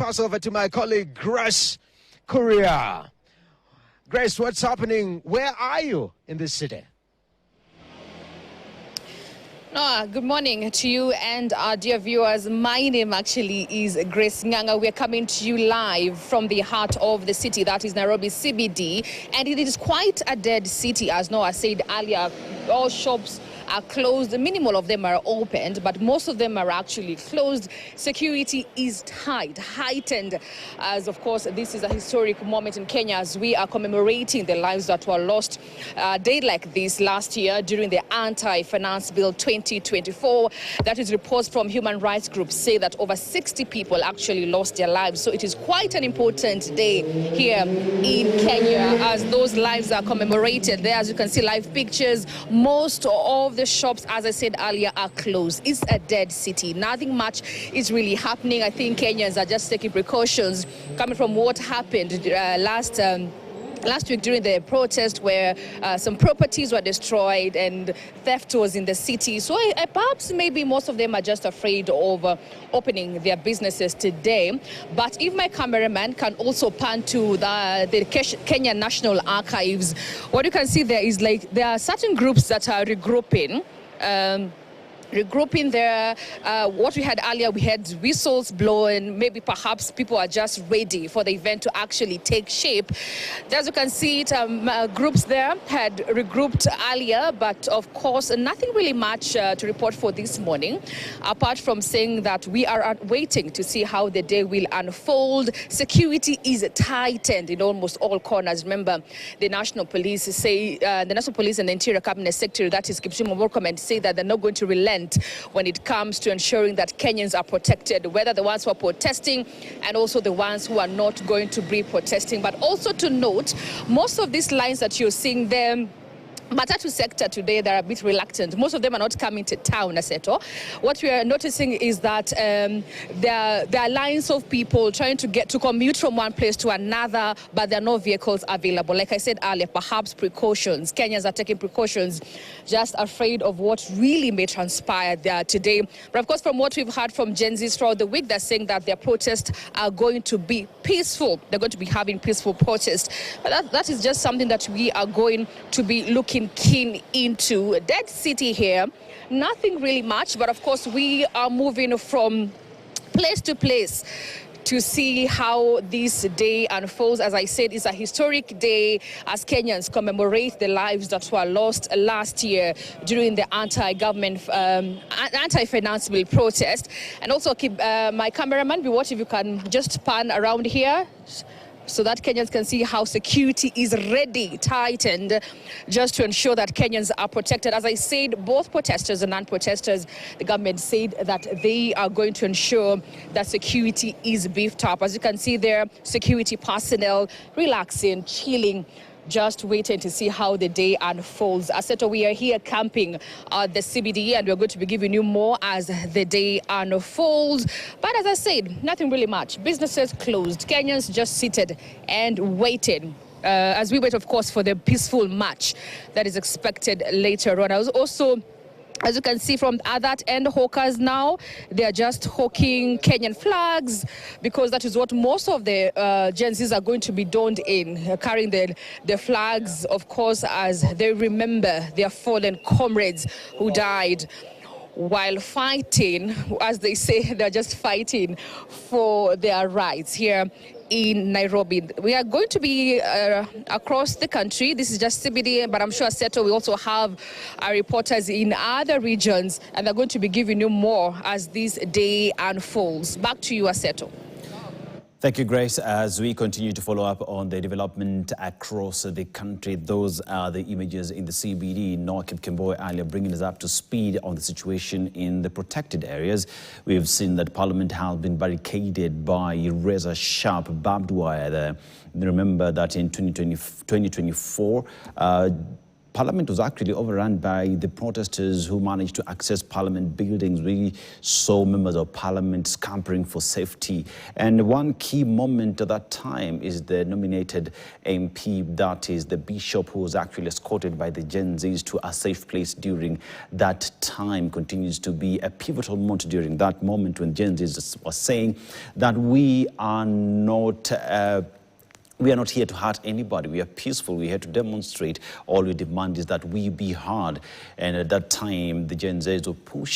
pass over to my colleague, Grace Korea. Grace, what's happening? Where are you in this city? Good morning to you and our dear viewers. My name actually is Grace Nganga. We're coming to you live from the heart of the city, that is Nairobi CBD. And it is quite a dead city, as Noah said earlier. All shops are closed. Minimal of them are opened, but most of them are actually closed. Security is tight, heightened, as of course this is a historic moment in Kenya as we are commemorating the lives that were lost a day like this last year during the Anti-Finance Bill 2024. That is, reports from human rights groups say that over 60 people actually lost their lives. So it is quite an important day here in Kenya as those lives are commemorated. There, as you can see, live pictures. Most of the shops, as I said earlier, are closed. It's a dead city. Nothing much is really happening. I think Kenyans are just taking precautions coming from what happened last week during the protest where some properties were destroyed and theft was in the city. So perhaps maybe most of them are just afraid of opening their businesses today. But if my cameraman can also pan to the Kenya National Archives, what you can see there is like there are certain groups that are regrouping. Regrouping there. What we had earlier, we had whistles blowing. Maybe perhaps people are just ready for the event to actually take shape. As you can see, groups there had regrouped earlier, but of course, nothing really much to report for this morning, apart from saying that we are waiting to see how the day will unfold. Security is tightened in almost all corners. Remember, the National Police say, the National Police and the Interior Cabinet Secretary, that is Kipchumba Murkomen, say that they're not going to relent when it comes to ensuring that Kenyans are protected, whether the ones who are protesting and also the ones who are not going to be protesting. But also to note, most of these lines that you're seeing them, Matatu sector today, they're a bit reluctant. Most of them are not coming to town, Aseto. What we are noticing is that there are lines of people trying to commute from one place to another, but there are no vehicles available. Like I said earlier, perhaps precautions. Kenyans are taking precautions, just afraid of what really may transpire there today. But of course, from what we've heard from Gen Zs throughout the week, they're saying that their protests are going to be peaceful. They're going to be having peaceful protests. But that is just something that we are going to be looking keen into. A dead city here, nothing really much, but of course we are moving from place to place to see how this day unfolds. As I said, it's a historic day as Kenyans commemorate the lives that were lost last year during the anti-finance bill protest. And also keep my cameraman, be watching if you can just pan around here, so that Kenyans can see how security is ready, tightened, just to ensure that Kenyans are protected. As I said, both protesters and non-protesters, the government said that they are going to ensure that security is beefed up. As you can see there, security personnel relaxing, chilling, just waiting to see how the day unfolds. Aseto, we are here camping at the CBD, and we're going to be giving you more as the day unfolds. But as I said, nothing really much. Businesses closed. Kenyans just seated and waiting. As we wait, of course, for the peaceful march that is expected later on. I was also, as you can see from that end, hawkers now, they are just hawking Kenyan flags, because that is what most of the Gen Zs are going to be donned in, carrying the flags, of course, as they remember their fallen comrades who died while fighting, as they say, they're just fighting for their rights here in Nairobi. We are going to be across the country. This is just CBD, but I'm sure, Seto, we also have our reporters in other regions, and they're going to be giving you more as this day unfolds. Back to you, Aseto. Thank you, Grace. As we continue to follow up on the development across the country, those are the images in the CBD. Noah Kipkemboi earlier bringing us up to speed on the situation in the protected areas. We have seen that Parliament has been barricaded by razor-sharp barbed wire there. Remember that in 2024, Parliament was actually overrun by the protesters who managed to access Parliament buildings. We saw members of Parliament scampering for safety. And one key moment at that time is the nominated MP, that is the bishop, who was actually escorted by the Gen Zs to a safe place during that time. Continues to be a pivotal moment during that moment when Gen Zs was saying that we are not here to hurt anybody. We are peaceful. We're here to demonstrate. All we demand is that we be heard. And at that time, the Gen Zs were pushing